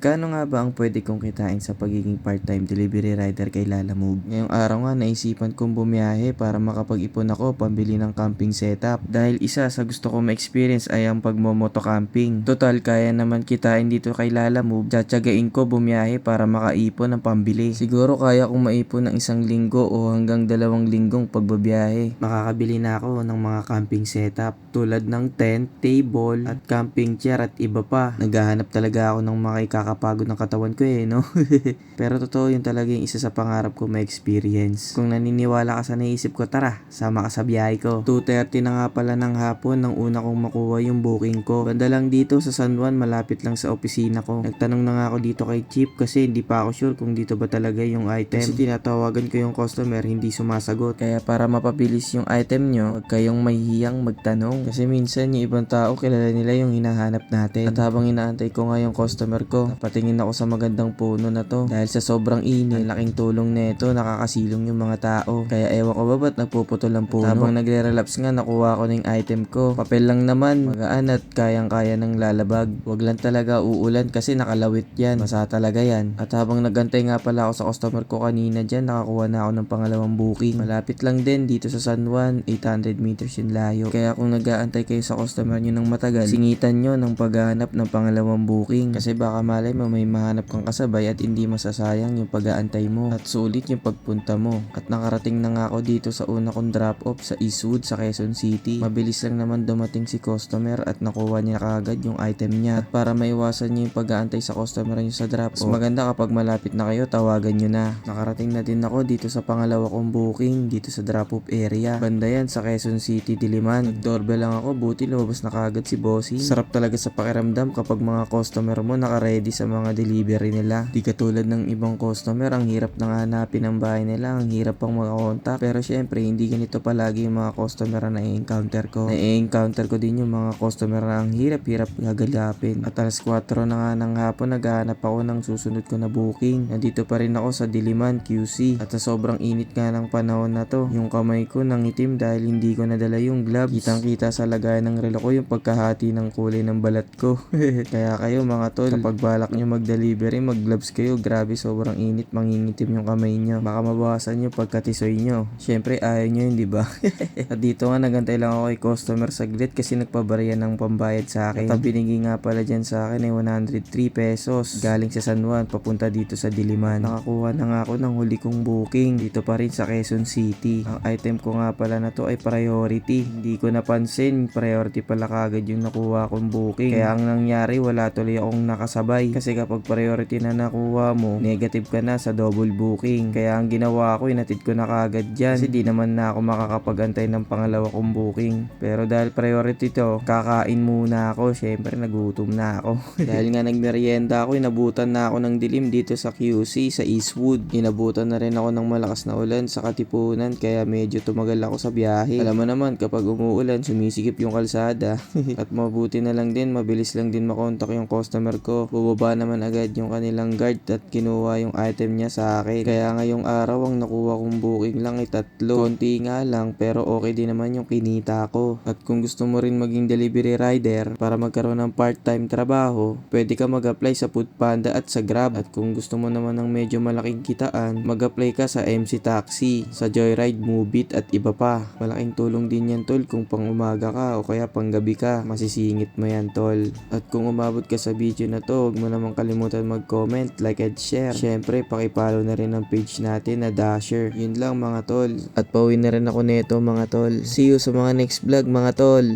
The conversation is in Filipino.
Gaano nga ba ang pwede kong kitain sa pagiging part-time delivery rider kay Lalamove? Ngayong araw nga naisipan kong bumiyahe para makapag-ipon ako pambili ng camping setup. Dahil isa sa gusto kong ma-experience ay ang pagmomoto camping. Total, kaya naman kitain dito kay Lalamove. Tsatsagain ko bumiyahe para makaipon ng pambili. Siguro kaya kong maipon ng 1 linggo o hanggang 2 linggong pagbabiyahe. Makakabili na ako ng mga camping setup tulad ng tent, table, at camping chair at iba pa. Naghahanap talaga ako ng makikakapagod ng katawan ko no? Pero totoo yun talaga yung isa sa pangarap ko ma-experience. Kung naniniwala ka sa naisip ko, tara, sama ka sa biyahe ko. 2:30 na nga pala ng hapon nang una kong makuha yung booking ko. Banda lang dito sa San Juan, malapit lang sa opisina ko. Nagtanong na nga ako dito kay Chief kasi hindi pa ako sure kung dito ba talaga yung item. Kasi tinatawagan ko yung customer, hindi sumasagot. Kaya para mapabilis yung item nyo, huwag kayong mahihiyang magtanong. Kasi minsan yung ibang tao kilala nila yung hinahanap natin. At habang inaantay ko nga yung customer ko, napatingin ako sa magandang puno na to. Dahil sa sobrang init, ang laking tulong nito, nakakasilong yung mga tao. Kaya ewan ko ba ba't nagpuputol ang puno. At habang nagre-relapse nga, nakuha ko na yung item ko. Papel lang naman, magaan at kayang-kaya ng lalabag. Wag lang talaga uulan kasi nakalawit yan. Basa talaga yan. At habang nagantay nga pala ako sa customer ko kanina dyan, nakakuha na ako ng pangalawang booking. Malapit lang din dito sa San Juan, 800 meters yung layo. Kaya kung nag-aantay kayo sa customer nyo ng matagal, singitan nyo ng paghahanap ng pangalawang booking. Kasi baka malay mo may mahanap kang kasabay at hindi masasayang yung pag-aantay mo. At sulit yung pagpunta mo. At nakarating na nga ako dito sa una kong drop-off sa Eastwood sa Quezon City. Mabilis lang naman dumating si customer at nakuha niya kaagad yung item niya. At para maiwasan niyo yung pag-aantay sa customer niyo sa drop-off, mas maganda kapag malapit na kayo, tawagan nyo na. Nakarating na din ako dito sa pangalawa kong booking dito sa drop-off area. Banda yan sa Quezon City, Diliman. Nag-doorbell lang ako, buti lumabas na kaagad si bossing. Sarap talaga sa pakiramdam kapag mga customer mo naka-ready sa mga delivery nila. Di katulad ng ibang customer, ang hirap nang hanapin ang bahay nila, ang hirap pang makakontak. Pero syempre, hindi ganito palagi yung mga customer na i-encounter ko. Na-encounter ko din yung mga customer na ang hirap-hirap gagalapin. At alas 4 na nga ng hapon, naghahanap ako ng susunod ko na booking. Nandito pa rin ako sa Diliman, QC. At sa sobrang init nga ng panahon na to, yung kamay ko nangitim dahil hindi ko nadala yung gloves. Kitang-kita sa lagayan ng relo ko yung pagkahati ng kulay ng balat ko. Kaya kayo mga tol, kapag balak nyo mag-delivery, mag-gloves kayo. Grabe, sobrang init, mangingitim yung kamay nyo. Baka mabawasan yung pagkatisoy nyo. Syempre, ayaw nyo yun, diba? At dito nga, nagantay lang ako kay customer saglit kasi nagpabarya ng pambayad sa akin. At ang binigay nga pala dyan sa akin ay 103 pesos. Galing sa San Juan, papunta dito sa Diliman. Nakakuha na nga ako ng huli kong booking dito pa rin sa Quezon City. Ang item ko nga pala na to ay priority. Hindi ko napansin, priority pala kagad yung nakuha kong booking. Kaya ang nangyari, wala tuloy akong nakasabay. Kasi kapag priority na nakuha mo, negative ka na sa double booking. Kaya ang ginawa ko, inatid ko na kagad dyan. Kasi di naman na ako makakapagantay ng pangalawa kong booking. Pero dahil priority to, kakain muna ako. Syempre, nagutom na ako. Dahil nga nagmerienda ako, inabutan na ako ng dilim dito sa QC, sa Eastwood. Inabutan na rin ako ng malakas na ulan sa Katipunan, kaya medyo tumagal ako sa biyahe. Alam mo naman, kapag umuulan, sumisikip yung kalsada. At mabuti na lang din, mabilis lang din makontak yung customer ko. Bubaba naman agad yung kanilang guard at kinuha yung item niya sa akin. Kaya ngayong araw, ang nakuha kong booking lang ay 3. Konti nga lang, pero okay din naman yung kinita ko. At kung gusto mo rin maging delivery rider para magkaroon ng part-time trabaho, pwede ka mag-apply sa Foodpanda at sa Grab. At kung gusto mo naman ng medyo malaking kitaan, mag-apply ka sa MC Taxi, sa Joyride, Moovit at iba pa. Malaking tulong din yan tol kung pang umaga ka o kaya pang gabi ka, masisingit mo yan tol. At kung umabot ka sa video na to, huwag mo naman kalimutan mag-comment, like and share. Syempre, pakipollow na rin ang page natin na Dasher. Yun lang mga tol. At pauwi na rin ako neto mga tol. See you sa mga next vlog mga tol.